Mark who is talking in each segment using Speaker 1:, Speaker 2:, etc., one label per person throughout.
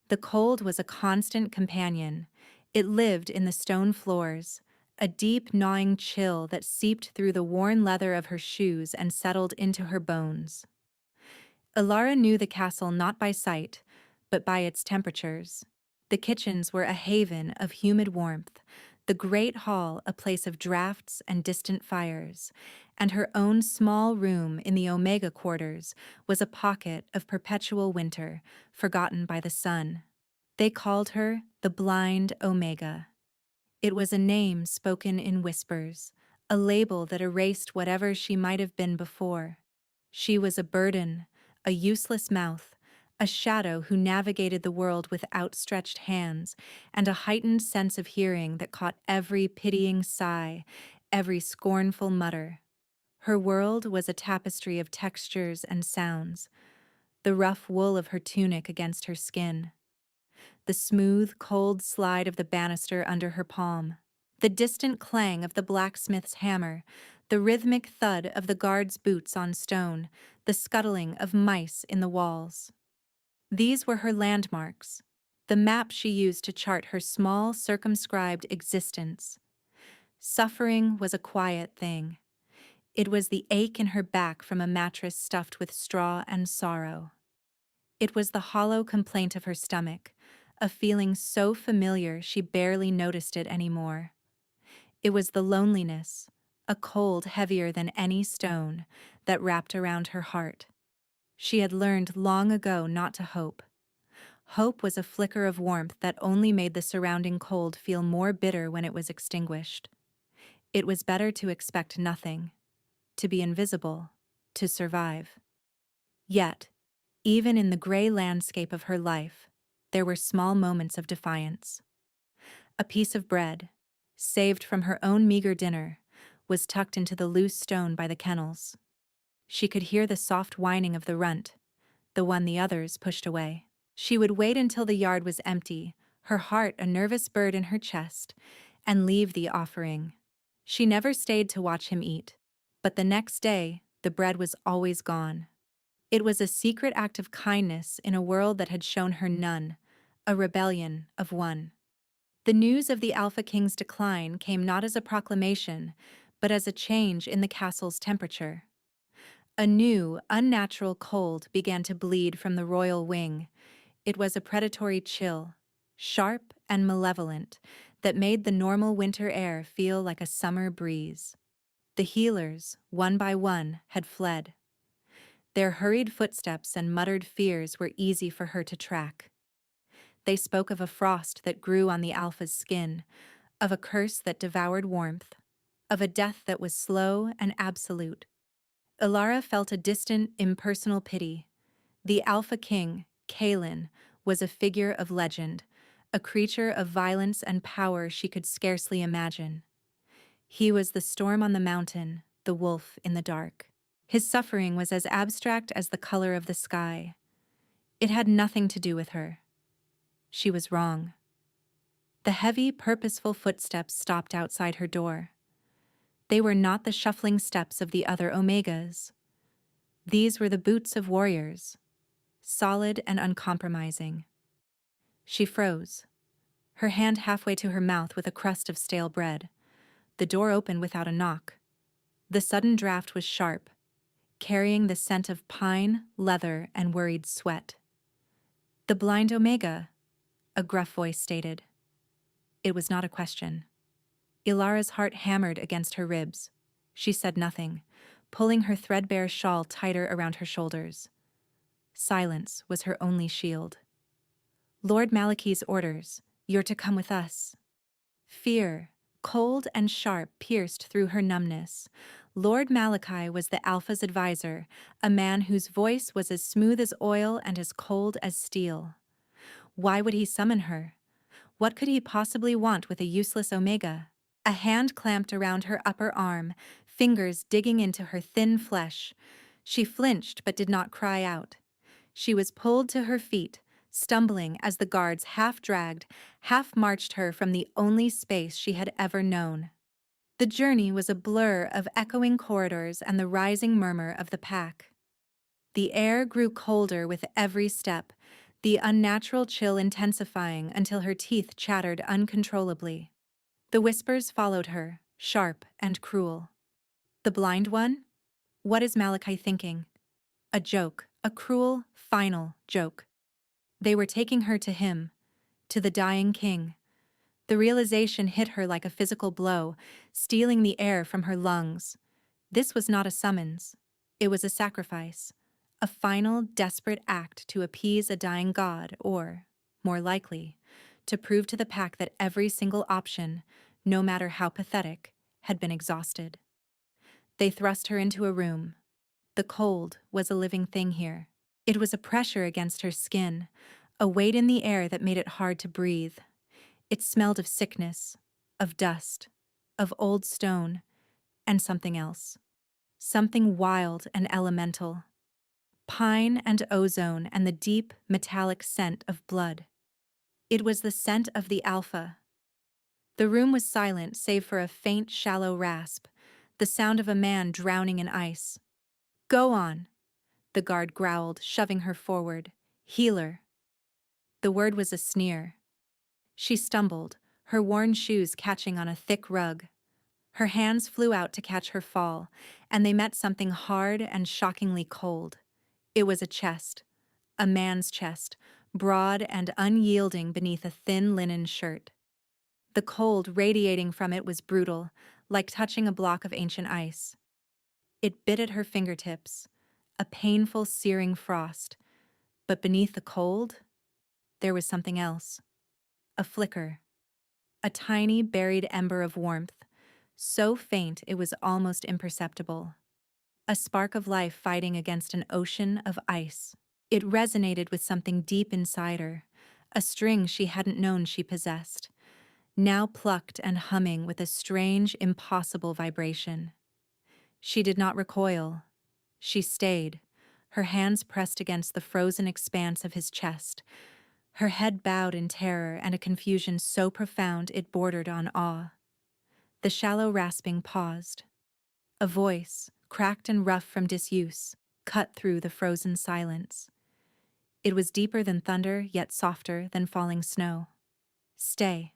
Speaker 1: The cold was a constant companion. It lived in the stone floors, a deep gnawing chill that seeped through the worn leather of her shoes and settled into her bones. Ilara knew the castle not by sight, but by its temperatures. The kitchens were a haven of humid warmth, the great hall a place of draughts and distant fires, and her own small room in the Omega quarters was a pocket of perpetual winter, forgotten by the sun. They called her the Blind Omega. It was a name spoken in whispers, a label that erased whatever she might have been before. She was a burden, a useless mouth, a shadow who navigated the world with outstretched hands, and a heightened sense of hearing that caught every pitying sigh, every scornful mutter. Her world was a tapestry of textures and sounds, the rough wool of her tunic against her skin, the smooth, cold slide of the banister under her palm, the distant clang of the blacksmith's hammer, the rhythmic thud of the guard's boots on stone, the scuttling of mice in the walls. These were her landmarks, the map she used to chart her small, circumscribed existence. Suffering was a quiet thing. It was the ache in her back from a mattress stuffed with straw and sorrow. It was the hollow complaint of her stomach, a feeling so familiar she barely noticed it anymore. It was the loneliness, a cold heavier than any stone, that wrapped around her heart. She had learned long ago not to hope. Hope was a flicker of warmth that only made the surrounding cold feel more bitter when it was extinguished. It was better to expect nothing, to be invisible, to survive. Yet, even in the gray landscape of her life, there were small moments of defiance. A piece of bread, saved from her own meager dinner, was tucked into the loose stone by the kennels. She could hear the soft whining of the runt, the one the others pushed away. She would wait until the yard was empty, her heart a nervous bird in her chest, and leave the offering. She never stayed to watch him eat, but the next day, the bread was always gone. It was a secret act of kindness in a world that had shown her none, a rebellion of one. The news of the Alpha King's decline came not as a proclamation, but as a change in the castle's temperature. A new, unnatural cold began to bleed from the royal wing. It was a predatory chill, sharp and malevolent, that made the normal winter air feel like a summer breeze. The healers, one by one, had fled. Their hurried footsteps and muttered fears were easy for her to track. They spoke of a frost that grew on the Alpha's skin, of a curse that devoured warmth, of a death that was slow and absolute. Ilara felt a distant, impersonal pity. The Alpha King, Kalin, was a figure of legend, a creature of violence and power she could scarcely imagine. He was the storm on the mountain, the wolf in the dark. His suffering was as abstract as the color of the sky. It had nothing to do with her. She was wrong. The heavy, purposeful footsteps stopped outside her door. They were not the shuffling steps of the other Omegas. These were the boots of warriors, solid and uncompromising. She froze, her hand halfway to her mouth with a crust of stale bread. The door opened without a knock. The sudden draft was sharp, carrying the scent of pine, leather, and worried sweat. "The Blind Omega," a gruff voice stated. It was not a question. Ilara's heart hammered against her ribs. She said nothing, pulling her threadbare shawl tighter around her shoulders. Silence was her only shield. "Lord Malachi's orders. You're to come with us." Fear, cold and sharp, pierced through her numbness. Lord Malachi was the Alpha's advisor, a man whose voice was as smooth as oil and as cold as steel. Why would he summon her? What could he possibly want with a useless Omega? A hand clamped around her upper arm, fingers digging into her thin flesh. She flinched but did not cry out. She was pulled to her feet, stumbling as the guards half-dragged, half-marched her from the only space she had ever known. The journey was a blur of echoing corridors and the rising murmur of the pack. The air grew colder with every step, the unnatural chill intensifying until her teeth chattered uncontrollably. The whispers followed her, sharp and cruel. The blind one? What is Malachi thinking? A joke, a cruel, final joke. They were taking her to him, to the dying king. The realization hit her like a physical blow, stealing the air from her lungs. This was not a summons. It was a sacrifice. A final, desperate act to appease a dying god or, more likely, to prove to the pack that every single option, no matter how pathetic, had been exhausted. They thrust her into a room. The cold was a living thing here. It was a pressure against her skin, a weight in the air that made it hard to breathe. It smelled of sickness, of dust, of old stone, and something else. Something wild and elemental. Pine and ozone and the deep, metallic scent of blood. It was the scent of the alpha. The room was silent save for a faint, shallow rasp, the sound of a man drowning in ice. "Go on," the guard growled, shoving her forward. "Healer." The word was a sneer. She stumbled, her worn shoes catching on a thick rug. Her hands flew out to catch her fall, and they met something hard and shockingly cold. It was a chest, a man's chest, broad and unyielding beneath a thin linen shirt. The cold radiating from it was brutal, like touching a block of ancient ice. It bit at her fingertips, a painful, searing frost. But beneath the cold, there was something else. A flicker. A tiny, buried ember of warmth, so faint it was almost imperceptible. A spark of life fighting against an ocean of ice. It resonated with something deep inside her, a string she hadn't known she possessed, now plucked and humming with a strange, impossible vibration. She did not recoil. She stayed, her hands pressed against the frozen expanse of his chest, her head bowed in terror and a confusion so profound it bordered on awe. The shallow rasping paused. A voice, cracked and rough from disuse, cut through the frozen silence. It was deeper than thunder, yet softer than falling snow. "Stay."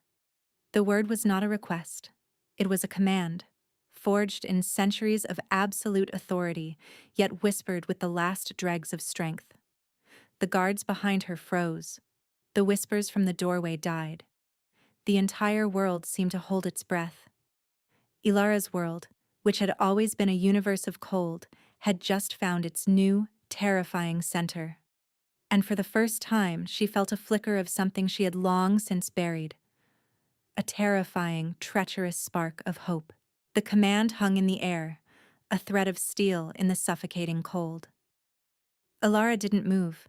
Speaker 1: The word was not a request. It was a command, forged in centuries of absolute authority, yet whispered with the last dregs of strength. The guards behind her froze. The whispers from the doorway died. The entire world seemed to hold its breath. Ilara's world, which had always been a universe of cold, had just found its new, terrifying center. And for the first time, she felt a flicker of something she had long since buried. A terrifying, treacherous spark of hope. The command hung in the air, a thread of steel in the suffocating cold. Ilara didn't move.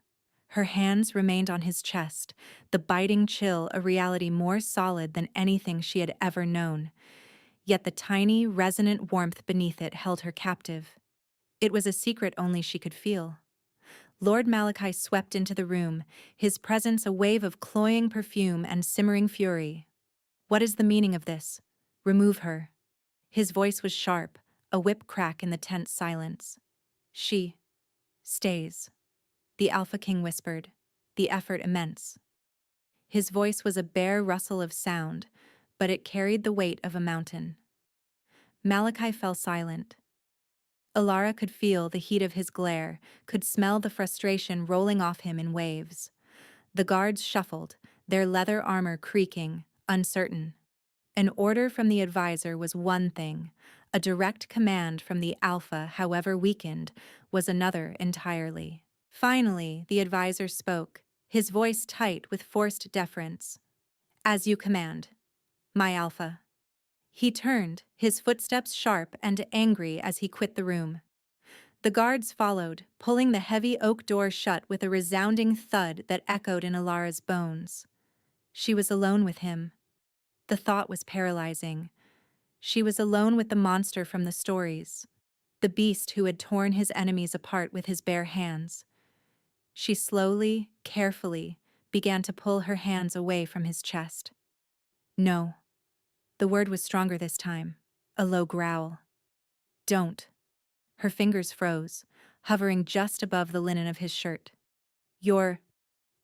Speaker 1: Her hands remained on his chest, the biting chill a reality more solid than anything she had ever known. Yet the tiny, resonant warmth beneath it held her captive. It was a secret only she could feel. Lord Malachi swept into the room, his presence a wave of cloying perfume and simmering fury. "What is the meaning of this? Remove her." His voice was sharp, a whip crack in the tense silence. "She stays," the Alpha King whispered, the effort immense. His voice was a bare rustle of sound, but it carried the weight of a mountain. Malachi fell silent. Ilara could feel the heat of his glare, could smell the frustration rolling off him in waves. The guards shuffled, their leather armor creaking, uncertain. An order from the advisor was one thing. A direct command from the Alpha, however weakened, was another entirely. Finally, the advisor spoke, his voice tight with forced deference. "As you command, my Alpha." He turned, his footsteps sharp and angry as he quit the room. The guards followed, pulling the heavy oak door shut with a resounding thud that echoed in Ilara's bones. She was alone with him. The thought was paralyzing. She was alone with the monster from the stories, the beast who had torn his enemies apart with his bare hands. She slowly, carefully, began to pull her hands away from his chest. "No." The word was stronger this time, a low growl. "Don't." Her fingers froze, hovering just above the linen of his shirt. "You're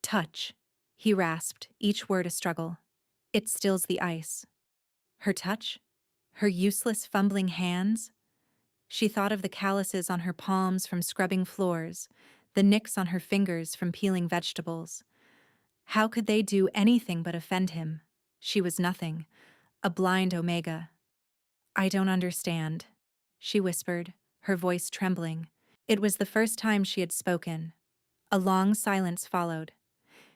Speaker 1: Touch, he rasped, each word a struggle. It stills the ice. Her touch? Her useless fumbling hands? She thought of the calluses on her palms from scrubbing floors, the nicks on her fingers from peeling vegetables. How could they do anything but offend him? She was nothing, a blind omega. I don't understand, she whispered, her voice trembling. It was the first time she had spoken. A long silence followed.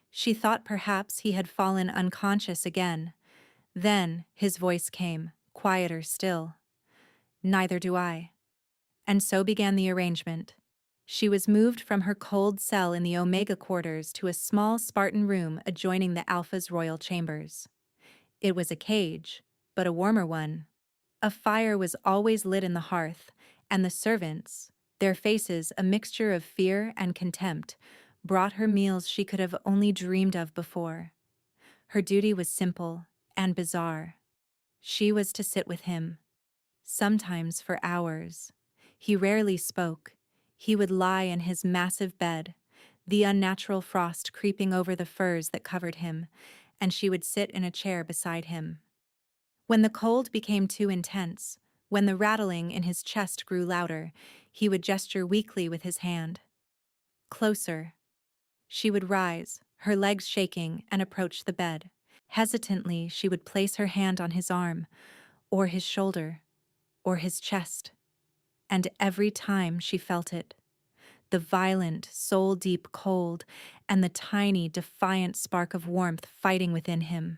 Speaker 1: She thought perhaps he had fallen unconscious again. Then his voice came, quieter still. Neither do I. And so began the arrangement. She was moved from her cold cell in the Omega quarters to a small Spartan room adjoining the Alpha's royal chambers. It was a cage, but a warmer one. A fire was always lit in the hearth, and the servants, their faces a mixture of fear and contempt, brought her meals she could have only dreamed of before. Her duty was simple and bizarre. She was to sit with him, sometimes for hours. He rarely spoke. He would lie in his massive bed, the unnatural frost creeping over the furs that covered him, and she would sit in a chair beside him. When the cold became too intense, when the rattling in his chest grew louder, he would gesture weakly with his hand. Closer. She would rise, her legs shaking, and approach the bed. Hesitantly, she would place her hand on his arm, or his shoulder, or his chest. And every time she felt it, the violent, soul-deep cold, and the tiny, defiant spark of warmth fighting within him.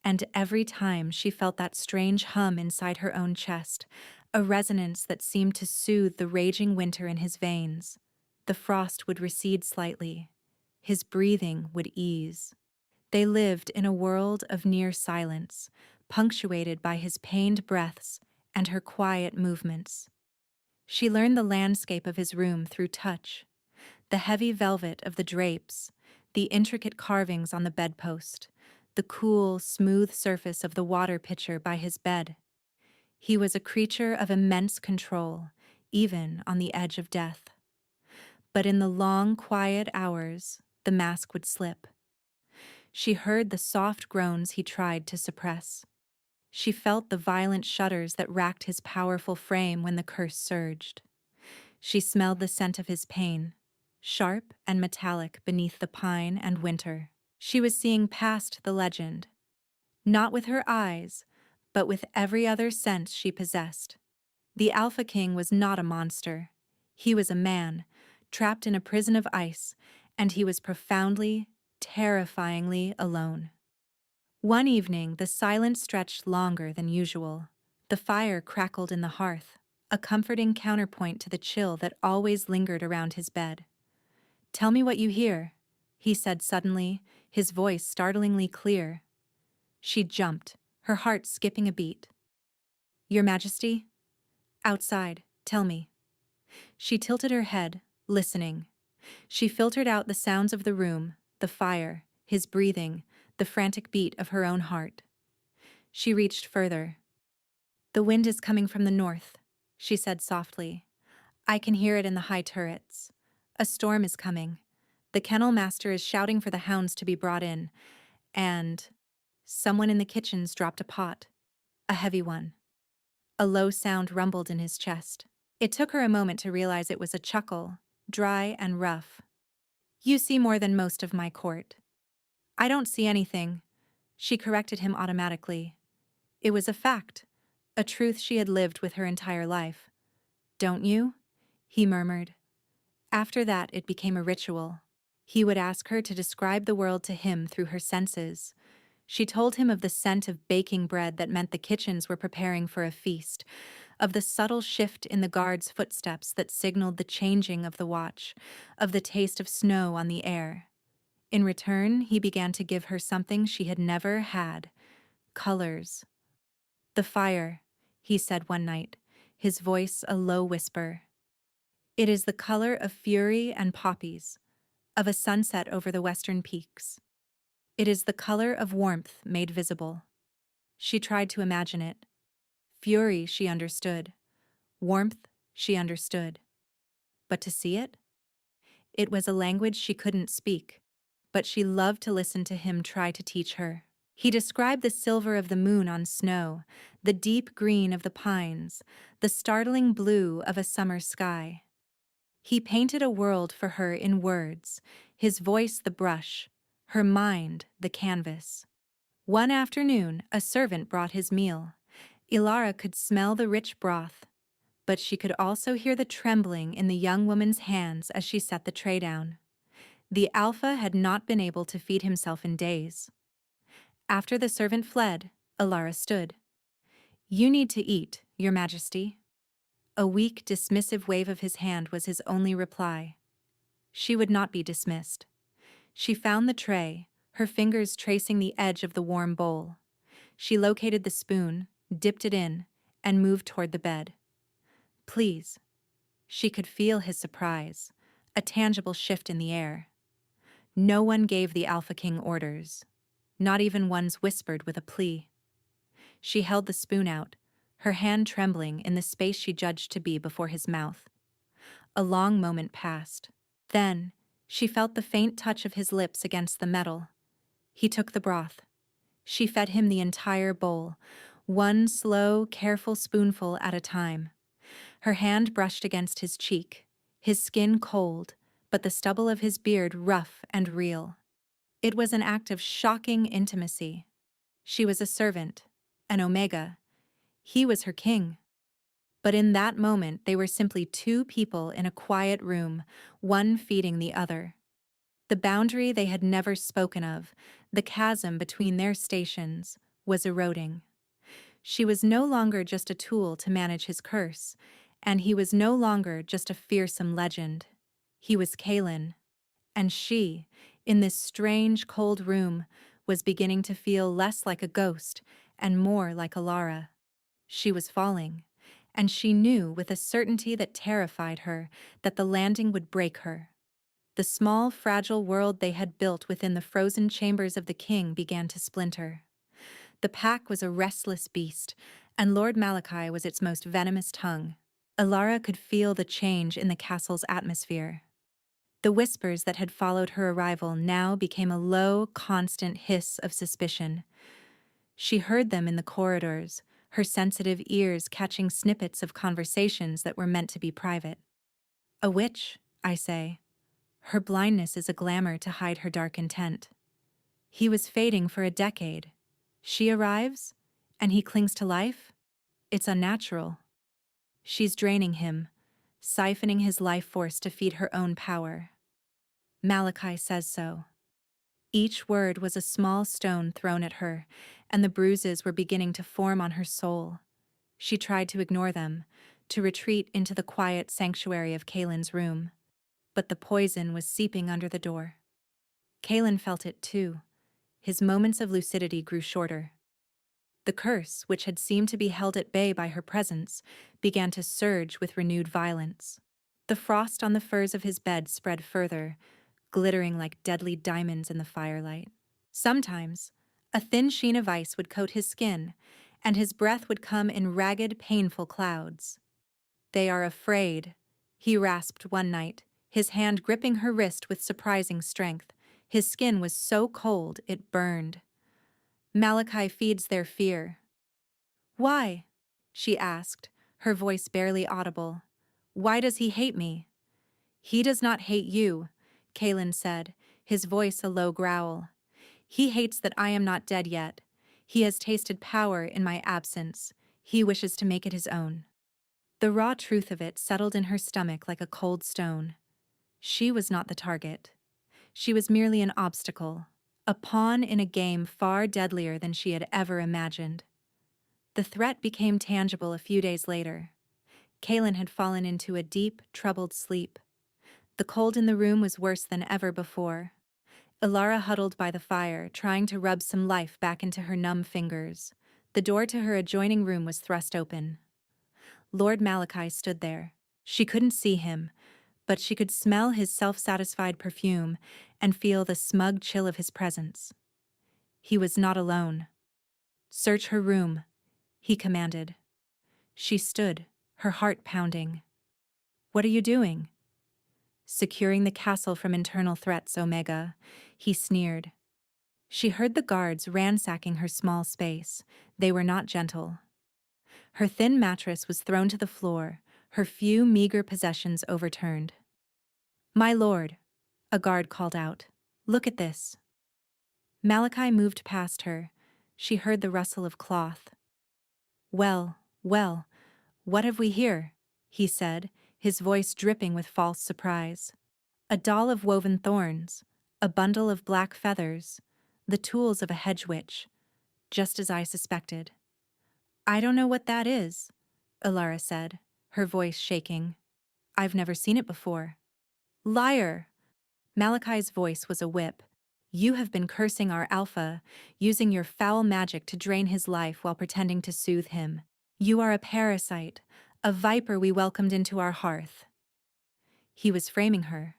Speaker 1: And every time she felt that strange hum inside her own chest, a resonance that seemed to soothe the raging winter in his veins, the frost would recede slightly. His breathing would ease. They lived in a world of near silence, punctuated by his pained breaths and her quiet movements. She learned the landscape of his room through touch, the heavy velvet of the drapes, the intricate carvings on the bedpost, the cool, smooth surface of the water pitcher by his bed. He was a creature of immense control, even on the edge of death. But in the long, quiet hours, the mask would slip. She heard the soft groans he tried to suppress. She felt the violent shudders that racked his powerful frame when the curse surged. She smelled the scent of his pain, sharp and metallic beneath the pine and winter. She was seeing past the legend, not with her eyes, but with every other sense she possessed. The Alpha King was not a monster. He was a man, trapped in a prison of ice, and he was profoundly, terrifyingly alone. One evening, the silence stretched longer than usual. The fire crackled in the hearth, a comforting counterpoint to the chill that always lingered around his bed. "Tell me what you hear," he said suddenly, his voice startlingly clear. She jumped, her heart skipping a beat. "Your Majesty?" "Outside, tell me." She tilted her head, listening. She filtered out the sounds of the room, the fire, his breathing, the frantic beat of her own heart. She reached further. "The wind is coming from the north," she said softly. "I can hear it in the high turrets. A storm is coming. The kennel master is shouting for the hounds to be brought in, and someone in the kitchens dropped a pot, a heavy one." A low sound rumbled in his chest. It took her a moment to realize it was a chuckle, dry and rough. "You see more than most of my court." "I don't see anything," she corrected him automatically. It was a fact, a truth she had lived with her entire life. "Don't you?" he murmured. After that, it became a ritual. He would ask her to describe the world to him through her senses. She told him of the scent of baking bread that meant the kitchens were preparing for a feast, of the subtle shift in the guard's footsteps that signaled the changing of the watch, of the taste of snow on the air. In return, he began to give her something she had never had: colors. "The fire," he said one night, his voice a low whisper. "It is the color of fury and poppies, of a sunset over the western peaks. It is the color of warmth made visible." She tried to imagine it. Fury she understood. Warmth she understood. But to see it? It was a language she couldn't speak. but she loved to listen to him try to teach her. He described the silver of the moon on snow, the deep green of the pines, the startling blue of a summer sky. He painted a world for her in words, his voice the brush, her mind the canvas. One afternoon, a servant brought his meal. Ilara could smell the rich broth, but she could also hear the trembling in the young woman's hands as she set the tray down. The alpha had not been able to feed himself in days. After the servant fled, Ilara stood. "You need to eat, Your Majesty." A weak, dismissive wave of his hand was his only reply. She would not be dismissed. She found the tray, her fingers tracing the edge of the warm bowl. She located the spoon, dipped it in, and moved toward the bed. "Please." She could feel his surprise, a tangible shift in the air. No one gave the Alpha King orders, not even ones whispered with a plea. She held the spoon out, her hand trembling in the space she judged to be before his mouth. A long moment passed. Then, she felt the faint touch of his lips against the metal. He took the broth. She fed him the entire bowl, one slow, careful spoonful at a time. Her hand brushed against his cheek, his skin cold, but the stubble of his beard rough and real. It was an act of shocking intimacy. She was a servant, an omega. He was her king. But in that moment they were simply two people in a quiet room, one feeding the other. The boundary they had never spoken of, the chasm between their stations, was eroding. She was no longer just a tool to manage his curse, and he was no longer just a fearsome legend. He was Kaelin, and she, in this strange, cold room, was beginning to feel less like a ghost and more like Alara. She was falling, and she knew with a certainty that terrified her that the landing would break her. The small, fragile world they had built within the frozen chambers of the king began to splinter. The pack was a restless beast, and Lord Malachi was its most venomous tongue. Alara could feel the change in the castle's atmosphere. The whispers that had followed her arrival now became a low, constant hiss of suspicion. She heard them in the corridors, her sensitive ears catching snippets of conversations that were meant to be private. "A witch," I say. "Her blindness is a glamour to hide her dark intent." He was fading for a decade. She arrives, and he clings to life? It's unnatural. She's draining him, siphoning his life force to feed her own power. Malachi says so. Each word was a small stone thrown at her, and the bruises were beginning to form on her soul. She tried to ignore them, to retreat into the quiet sanctuary of Kaelin's room. But the poison was seeping under the door. Kaelin felt it too. His moments of lucidity grew shorter. The curse, which had seemed to be held at bay by her presence, began to surge with renewed violence. The frost on the furs of his bed spread further, glittering like deadly diamonds in the firelight. Sometimes, a thin sheen of ice would coat his skin, and his breath would come in ragged, painful clouds. "They are afraid," he rasped one night, his hand gripping her wrist with surprising strength. His skin was so cold it burned. "Malachi feeds their fear." "Why?" she asked, her voice barely audible. "Why does he hate me?" "He does not hate you," Kaelin said, his voice a low growl. "He hates that I am not dead yet. He has tasted power in my absence. He wishes to make it his own." The raw truth of it settled in her stomach like a cold stone. She was not the target. She was merely an obstacle, a pawn in a game far deadlier than she had ever imagined. The threat became tangible a few days later. Kaelin had fallen into a deep, troubled sleep. The cold in the room was worse than ever before. Ilara huddled by the fire, trying to rub some life back into her numb fingers. The door to her adjoining room was thrust open. Lord Malachi stood there. She couldn't see him, but she could smell his self-satisfied perfume and feel the smug chill of his presence. He was not alone. "Search her room," he commanded. She stood, her heart pounding. "What are you doing?" Securing the castle from internal threats, Omega, he sneered. She heard the guards ransacking her small space. They were not gentle. Her thin mattress was thrown to the floor, her few meager possessions overturned. "My lord," a guard called out. "Look at this." Malachi moved past her. She heard the rustle of cloth. "Well, well, what have we here?" he said, his voice dripping with false surprise. "A doll of woven thorns, a bundle of black feathers, the tools of a hedge witch, just as I suspected." "I don't know what that is," Alara said, her voice shaking. "I've never seen it before." "Liar!" Malachi's voice was a whip. "You have been cursing our alpha, using your foul magic to drain his life while pretending to soothe him. You are a parasite, a viper we welcomed into our hearth." He was framing her.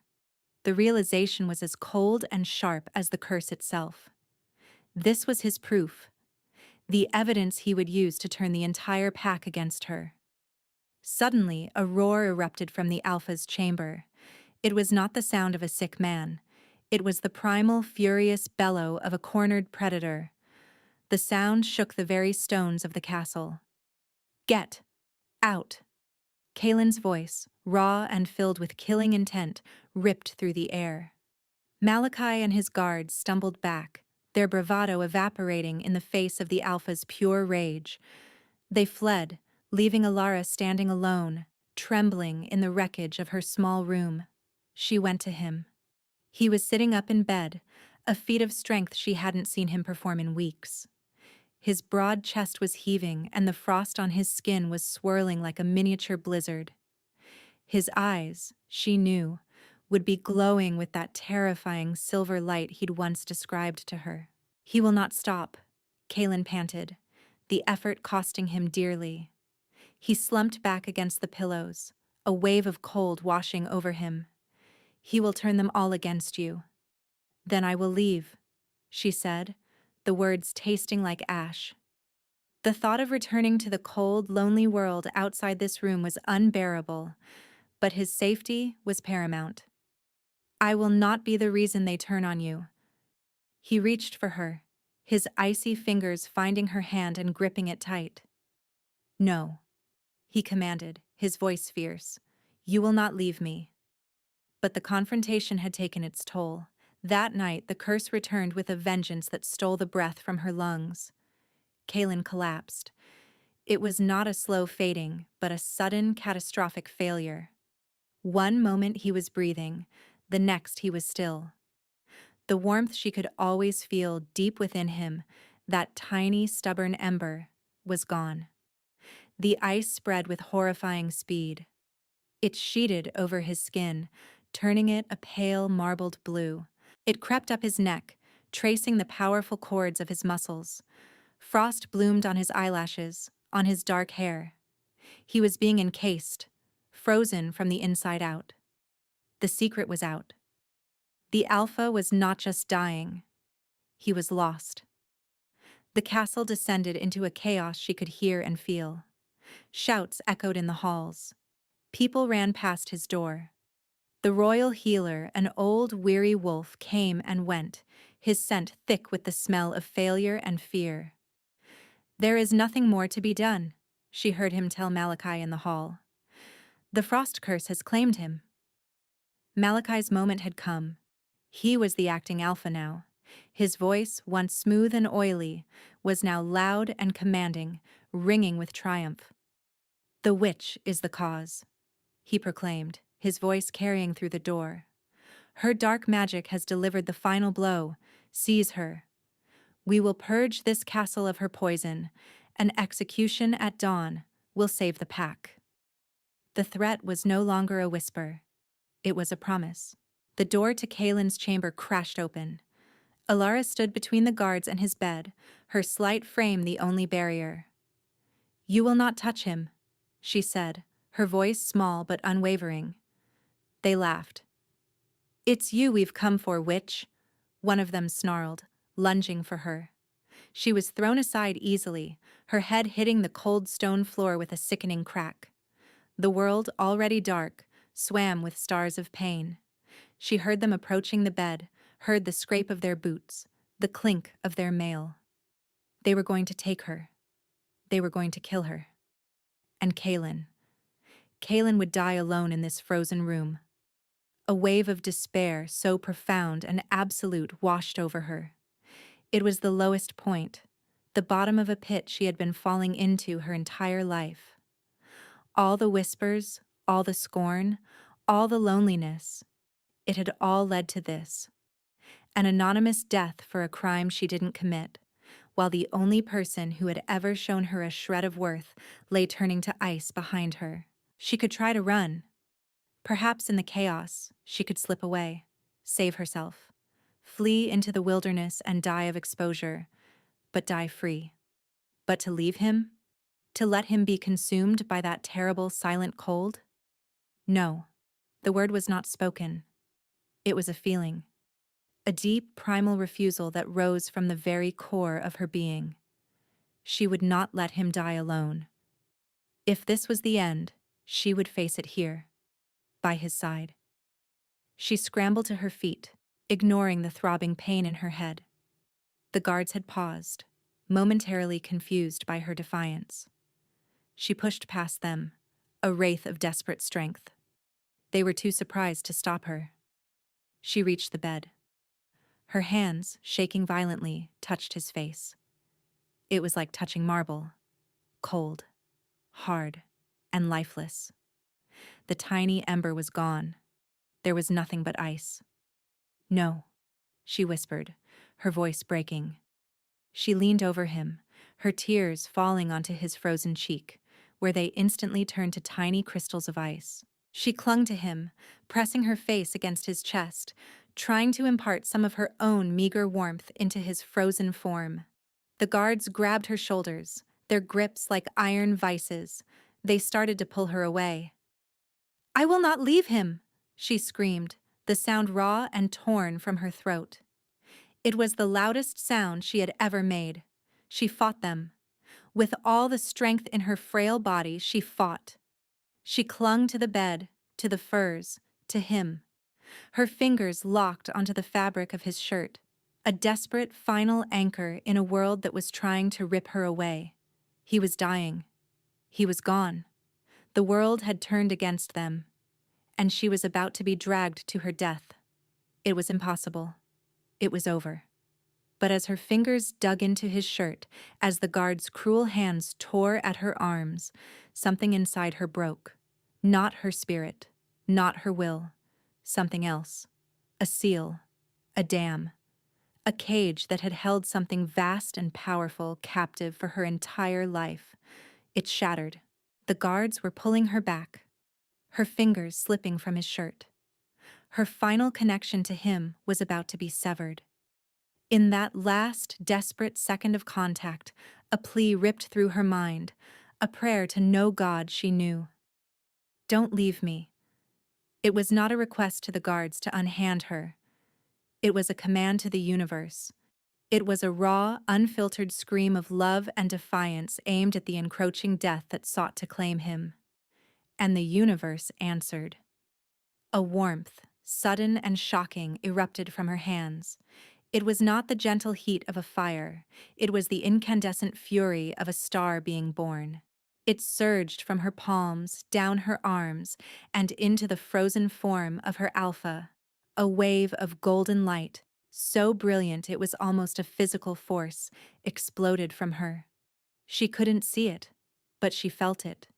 Speaker 1: The realization was as cold and sharp as the curse itself. This was his proof, the evidence he would use to turn the entire pack against her. Suddenly, a roar erupted from the Alpha's chamber. It was not the sound of a sick man. It was the primal, furious bellow of a cornered predator. The sound shook the very stones of the castle. "Get out!" Kalen's voice, raw and filled with killing intent, ripped through the air. Malachi and his guards stumbled back, their bravado evaporating in the face of the Alpha's pure rage. They fled, leaving Alara standing alone, trembling in the wreckage of her small room. She went to him. He was sitting up in bed, a feat of strength she hadn't seen him perform in weeks. His broad chest was heaving, and the frost on his skin was swirling like a miniature blizzard. His eyes, she knew, would be glowing with that terrifying silver light he'd once described to her. "He will not stop," Kalen panted, the effort costing him dearly. He slumped back against the pillows, a wave of cold washing over him. "He will turn them all against you." "Then I will leave," she said, the words tasting like ash. The thought of returning to the cold, lonely world outside this room was unbearable, but his safety was paramount. "I will not be the reason they turn on you." He reached for her, his icy fingers finding her hand and gripping it tight. "No," he commanded, his voice fierce. "You will not leave me." But the confrontation had taken its toll. That night, the curse returned with a vengeance that stole the breath from her lungs. Kalen collapsed. It was not a slow fading, but a sudden, catastrophic failure. One moment he was breathing, the next he was still. The warmth she could always feel deep within him, that tiny, stubborn ember, was gone. The ice spread with horrifying speed. It sheeted over his skin, turning it a pale, marbled blue. It crept up his neck, tracing the powerful cords of his muscles. Frost bloomed on his eyelashes, on his dark hair. He was being encased, frozen from the inside out. The secret was out. The Alpha was not just dying. He was lost. The castle descended into a chaos she could hear and feel. Shouts echoed in the halls. People ran past his door. The royal healer, an old, weary wolf, came and went, his scent thick with the smell of failure and fear. "There is nothing more to be done," she heard him tell Malachi in the hall. "The frost curse has claimed him." Malachi's moment had come. He was the acting alpha now. His voice, once smooth and oily, was now loud and commanding, ringing with triumph. "The witch is the cause," he proclaimed, his voice carrying through the door. "Her dark magic has delivered the final blow. Seize her. We will purge this castle of her poison. An execution at dawn will save the pack." The threat was no longer a whisper. It was a promise. The door to Kalen's chamber crashed open. Alara stood between the guards and his bed, her slight frame the only barrier. "You will not touch him," she said, her voice small but unwavering. They laughed. "It's you we've come for, witch," one of them snarled, lunging for her. She was thrown aside easily, her head hitting the cold stone floor with a sickening crack. The world, already dark, swam with stars of pain. She heard them approaching the bed, heard the scrape of their boots, the clink of their mail. They were going to take her. They were going to kill her. And Kaylin. Kaylin would die alone in this frozen room. A wave of despair so profound and absolute washed over her. It was the lowest point, the bottom of a pit she had been falling into her entire life. All the whispers, all the scorn, all the loneliness, it had all led to this. An anonymous death for a crime she didn't commit, while the only person who had ever shown her a shred of worth lay turning to ice behind her. She could try to run. Perhaps in the chaos, she could slip away, save herself, flee into the wilderness and die of exposure, but die free. But to leave him? To let him be consumed by that terrible silent cold? No, the word was not spoken. It was a feeling. A deep primal refusal that rose from the very core of her being. She would not let him die alone. If this was the end, she would face it here, by his side. She scrambled to her feet, ignoring the throbbing pain in her head. The guards had paused, momentarily confused by her defiance. She pushed past them, a wraith of desperate strength. They were too surprised to stop her. She reached the bed. Her hands, shaking violently, touched his face. It was like touching marble, cold, hard, and lifeless. The tiny ember was gone. There was nothing but ice. "No," she whispered, her voice breaking. She leaned over him, her tears falling onto his frozen cheek, where they instantly turned to tiny crystals of ice. She clung to him, pressing her face against his chest, trying to impart some of her own meager warmth into his frozen form. The guards grabbed her shoulders, their grips like iron vices. They started to pull her away. "I will not leave him!" she screamed, the sound raw and torn from her throat. It was the loudest sound she had ever made. She fought them. With all the strength in her frail body, she fought. She clung to the bed, to the furs, to him. Her fingers locked onto the fabric of his shirt, a desperate final anchor in a world that was trying to rip her away. He was dying. He was gone. The world had turned against them, and she was about to be dragged to her death. It was impossible. It was over. But as her fingers dug into his shirt, as the guard's cruel hands tore at her arms, something inside her broke. Not her spirit, not her will. Something else. A seal. A dam. A cage that had held something vast and powerful captive for her entire life. It shattered. The guards were pulling her back, her fingers slipping from his shirt. Her final connection to him was about to be severed. In that last, desperate second of contact, a plea ripped through her mind, a prayer to no God she knew. "Don't leave me." It was not a request to the guards to unhand her. It was a command to the universe. It was a raw, unfiltered scream of love and defiance aimed at the encroaching death that sought to claim him. And the universe answered. A warmth, sudden and shocking, erupted from her hands. It was not the gentle heat of a fire. It was the incandescent fury of a star being born. It surged from her palms, down her arms, and into the frozen form of her alpha. A wave of golden light, so brilliant it was almost a physical force, exploded from her. She couldn't see it, but she felt it.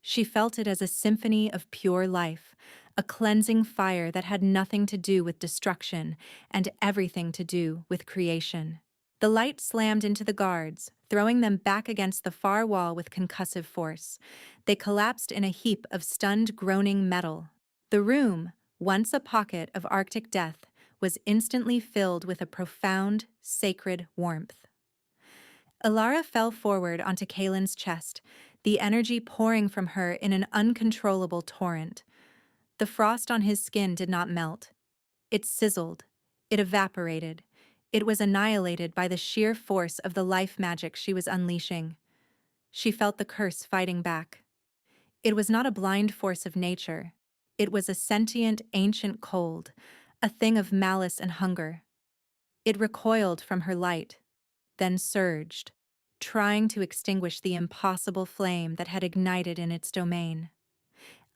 Speaker 1: She felt it as a symphony of pure life, a cleansing fire that had nothing to do with destruction and everything to do with creation. The light slammed into the guards, throwing them back against the far wall with concussive force. They collapsed in a heap of stunned, groaning metal. The room, once a pocket of Arctic death, was instantly filled with a profound, sacred warmth. Alara fell forward onto Kaylin's chest, the energy pouring from her in an uncontrollable torrent. The frost on his skin did not melt. It sizzled. It evaporated. It was annihilated by the sheer force of the life magic she was unleashing. She felt the curse fighting back. It was not a blind force of nature. It was a sentient, ancient cold, a thing of malice and hunger. It recoiled from her light, then surged, trying to extinguish the impossible flame that had ignited in its domain.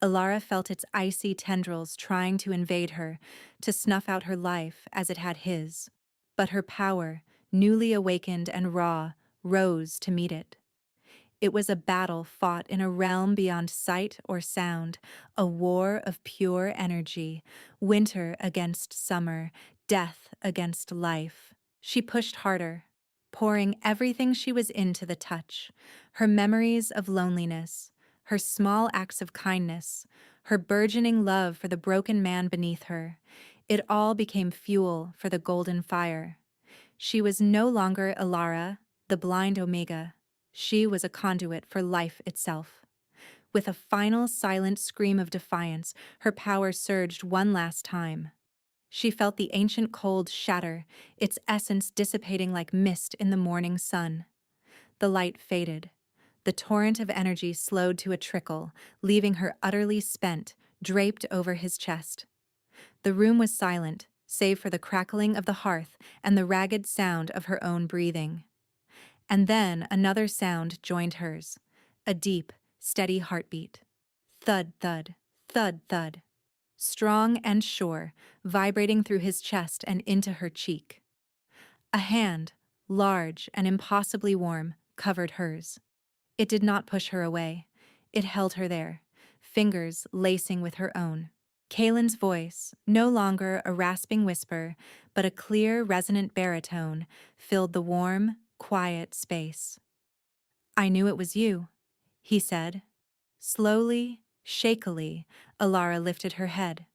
Speaker 1: Alara felt its icy tendrils trying to invade her, to snuff out her life as it had his. But her power, newly awakened and raw, rose to meet it. It was a battle fought in a realm beyond sight or sound, a war of pure energy, winter against summer, death against life. She pushed harder, pouring everything she was into the touch, her memories of loneliness, her small acts of kindness, her burgeoning love for the broken man beneath her. It all became fuel for the golden fire. She was no longer Alara, the blind Omega. She was a conduit for life itself. With a final silent scream of defiance, her power surged one last time. She felt the ancient cold shatter, its essence dissipating like mist in the morning sun. The light faded. The torrent of energy slowed to a trickle, leaving her utterly spent, draped over his chest. The room was silent, save for the crackling of the hearth and the ragged sound of her own breathing. And then another sound joined hers, a deep, steady heartbeat. Thud, thud, thud, thud. Strong and sure, vibrating through his chest and into her cheek. A hand, large and impossibly warm, covered hers. It did not push her away. It held her there, fingers lacing with her own. Kalen's voice, no longer a rasping whisper, but a clear, resonant baritone, filled the warm, quiet space. "I knew it was you," he said. Slowly, shakily, Alara lifted her head.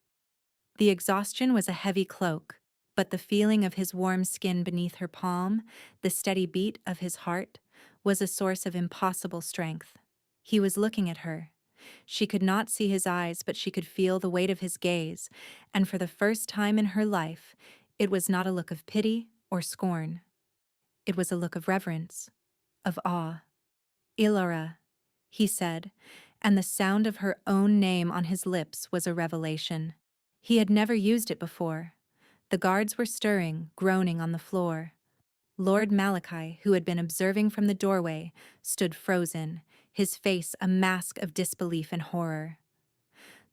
Speaker 1: The exhaustion was a heavy cloak, but the feeling of his warm skin beneath her palm, the steady beat of his heart, was a source of impossible strength. He was looking at her. She could not see his eyes, but she could feel the weight of his gaze, and for the first time in her life, it was not a look of pity or scorn. It was a look of reverence, of awe. "Ilara," he said, and the sound of her own name on his lips was a revelation. He had never used it before. The guards were stirring, groaning on the floor. Lord Malachi, who had been observing from the doorway, stood frozen, his face a mask of disbelief and horror.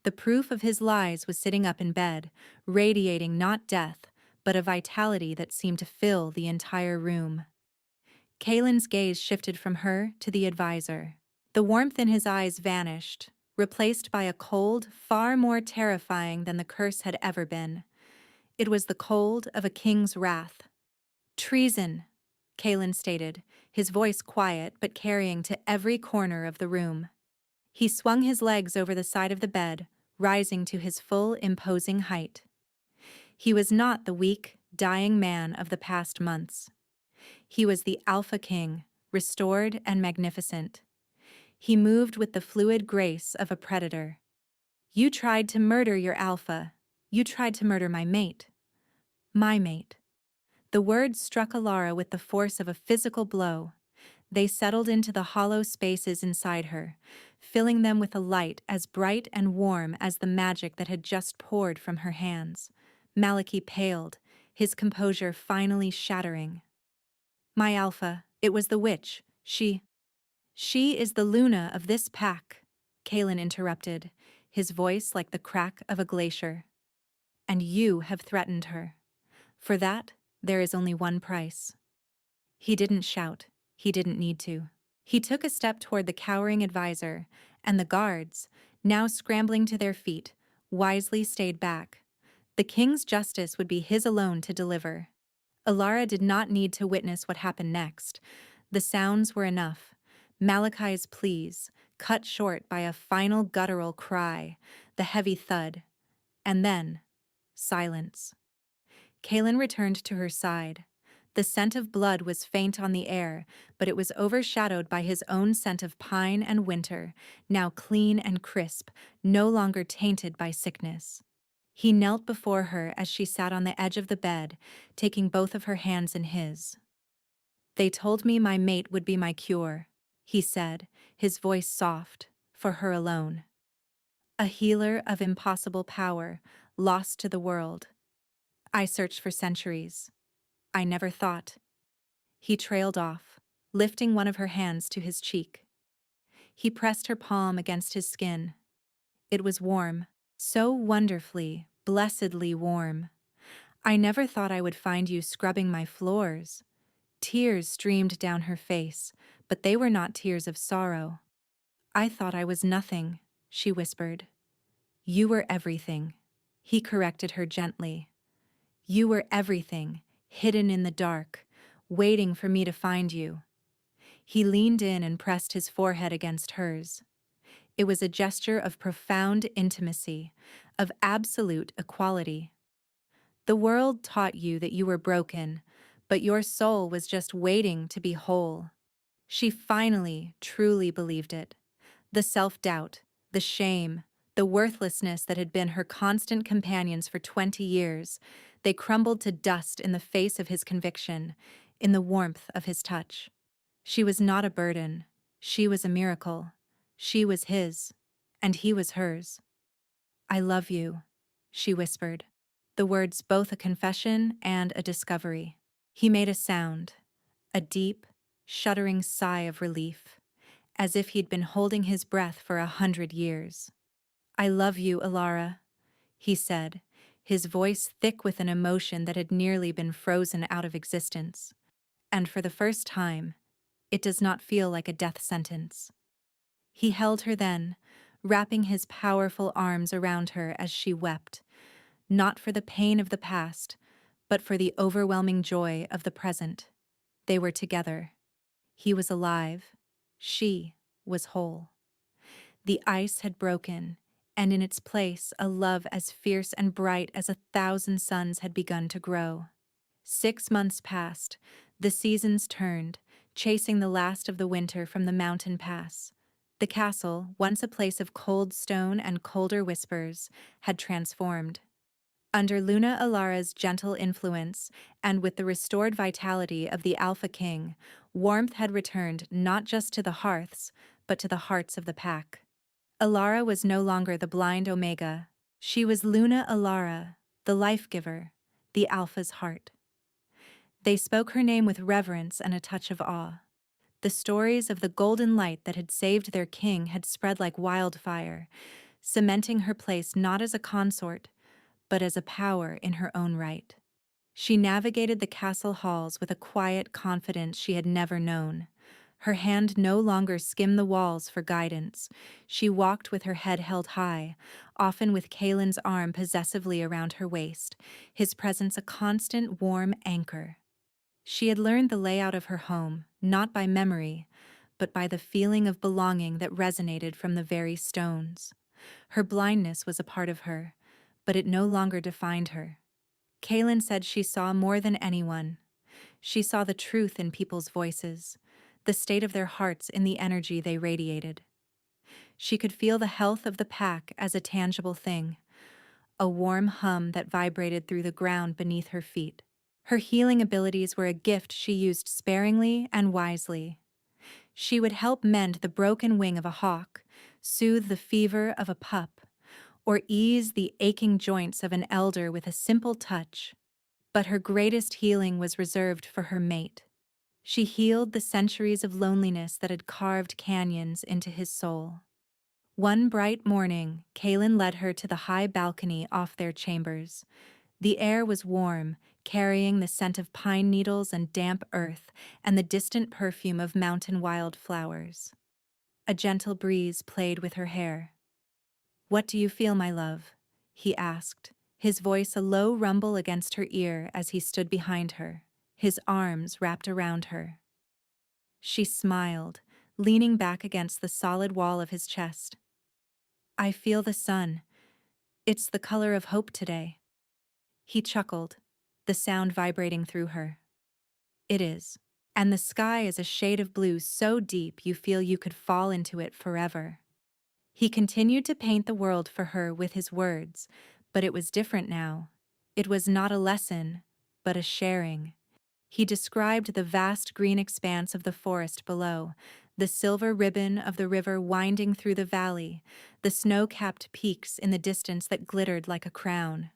Speaker 1: The proof of his lies was sitting up in bed, radiating not death, but a vitality that seemed to fill the entire room. Kalen's gaze shifted from her to the advisor. The warmth in his eyes vanished, replaced by a cold far more terrifying than the curse had ever been. It was the cold of a king's wrath. "Treason," Kalen stated, his voice quiet but carrying to every corner of the room. He swung his legs over the side of the bed, rising to his full, imposing height. He was not the weak, dying man of the past months. He was the Alpha King, restored and magnificent. He moved with the fluid grace of a predator. "You tried to murder your Alpha. You tried to murder my mate." My mate. The words struck Alara with the force of a physical blow. They settled into the hollow spaces inside her, filling them with a light as bright and warm as the magic that had just poured from her hands. Malachi paled, his composure finally shattering. "My Alpha, it was the witch. She is the Luna of this pack," Kalen interrupted, his voice like the crack of a glacier. "And you have threatened her. For that, there is only one price." He didn't shout. He didn't need to. He took a step toward the cowering advisor, and the guards, now scrambling to their feet, wisely stayed back. The king's justice would be his alone to deliver. Alara did not need to witness what happened next. The sounds were enough. Malachi's pleas, cut short by a final guttural cry, the heavy thud, and then silence. Kalen returned to her side. The scent of blood was faint on the air, but it was overshadowed by his own scent of pine and winter, now clean and crisp, no longer tainted by sickness. He knelt before her as she sat on the edge of the bed, taking both of her hands in his. "They told me my mate would be my cure," he said, his voice soft, "for her alone. A healer of impossible power, lost to the world. I searched for centuries. I never thought. He trailed off, lifting one of her hands to his cheek. He pressed her palm against his skin. It was warm, so wonderfully, blessedly warm. I never thought I would find you scrubbing my floors. Tears streamed down her face, but they were not tears of sorrow. I thought I was nothing, she whispered. You were everything. He corrected her gently. You were everything, hidden in the dark, waiting for me to find you. He leaned in and pressed his forehead against hers. It was a gesture of profound intimacy, of absolute equality. The world taught you that you were broken, but your soul was just waiting to be whole. She finally, truly believed it. The self-doubt, the shame, the worthlessness that had been her constant companions for 20 years, they crumbled to dust in the face of his conviction, in the warmth of his touch. She was not a burden. She was a miracle. She was his, and he was hers. I love you, she whispered, the words both a confession and a discovery. He made a sound, a deep, shuddering sigh of relief, as if he'd been holding his breath for 100 years. I love you, Alara, he said, his voice thick with an emotion that had nearly been frozen out of existence. And for the first time, it does not feel like a death sentence. He held her then, wrapping his powerful arms around her as she wept, not for the pain of the past, but for the overwhelming joy of the present. They were together. He was alive. She was whole. The ice had broken, and in its place a love as fierce and bright as 1,000 suns had begun to grow. 6 months passed, the seasons turned, chasing the last of the winter from the mountain pass. The castle, once a place of cold stone and colder whispers, had transformed. Under Luna Alara's gentle influence, and with the restored vitality of the Alpha King, warmth had returned not just to the hearths, but to the hearts of the pack. Alara was no longer the blind Omega. She was Luna Alara, the life-giver, the Alpha's heart. They spoke her name with reverence and a touch of awe. The stories of the golden light that had saved their king had spread like wildfire, cementing her place not as a consort, but as a power in her own right. She navigated the castle halls with a quiet confidence she had never known. Her hand no longer skimmed the walls for guidance. She walked with her head held high, often with Kaelin's arm possessively around her waist, his presence a constant warm anchor. She had learned the layout of her home, not by memory, but by the feeling of belonging that resonated from the very stones. Her blindness was a part of her, but it no longer defined her. Kaelin said she saw more than anyone. She saw the truth in people's voices, the state of their hearts in the energy they radiated. She could feel the health of the pack as a tangible thing, a warm hum that vibrated through the ground beneath her feet. Her healing abilities were a gift she used sparingly and wisely. She would help mend the broken wing of a hawk, soothe the fever of a pup, or ease the aching joints of an elder with a simple touch. But her greatest healing was reserved for her mate. She healed the centuries of loneliness that had carved canyons into his soul. One bright morning, Kaelin led her to the high balcony off their chambers. The air was warm, carrying the scent of pine needles and damp earth and the distant perfume of mountain wildflowers. A gentle breeze played with her hair. "What do you feel, my love?" he asked, his voice a low rumble against her ear as he stood behind her, his arms wrapped around her. She smiled, leaning back against the solid wall of his chest. "I feel the sun. It's the color of hope today." He chuckled, the sound vibrating through her. "It is. And the sky is a shade of blue so deep you feel you could fall into it forever." He continued to paint the world for her with his words, but it was different now. It was not a lesson, but a sharing. He described the vast green expanse of the forest below, the silver ribbon of the river winding through the valley, the snow-capped peaks in the distance that glittered like a crown.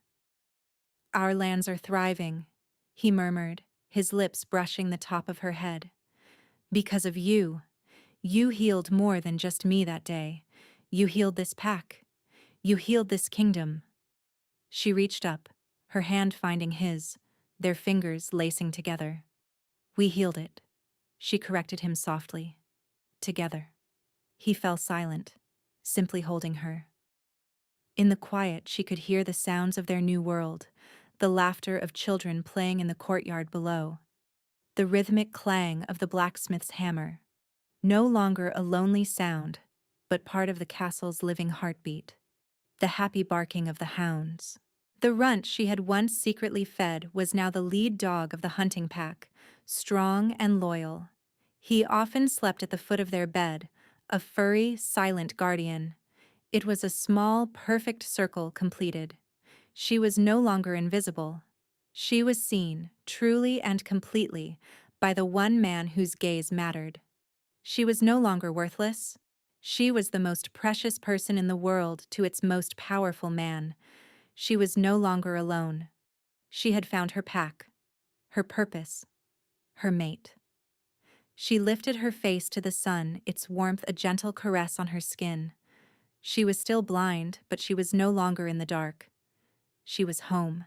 Speaker 1: "Our lands are thriving," he murmured, his lips brushing the top of her head. "Because of you. You healed more than just me that day. You healed this pack. You healed this kingdom." She reached up, her hand finding his, their fingers lacing together. "We healed it," she corrected him softly. "Together." He fell silent, simply holding her. In the quiet, she could hear the sounds of their new world, the laughter of children playing in the courtyard below, the rhythmic clang of the blacksmith's hammer. No longer a lonely sound, but part of the castle's living heartbeat. The happy barking of the hounds. The runt she had once secretly fed was now the lead dog of the hunting pack, strong and loyal. He often slept at the foot of their bed, a furry, silent guardian. It was a small, perfect circle completed. She was no longer invisible. She was seen, truly and completely, by the one man whose gaze mattered. She was no longer worthless. She was the most precious person in the world to its most powerful man. She was no longer alone. She had found her pack, her purpose, her mate. She lifted her face to the sun, its warmth a gentle caress on her skin. She was still blind, but she was no longer in the dark. She was home.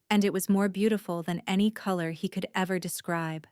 Speaker 1: And it was more beautiful than any color he could ever describe.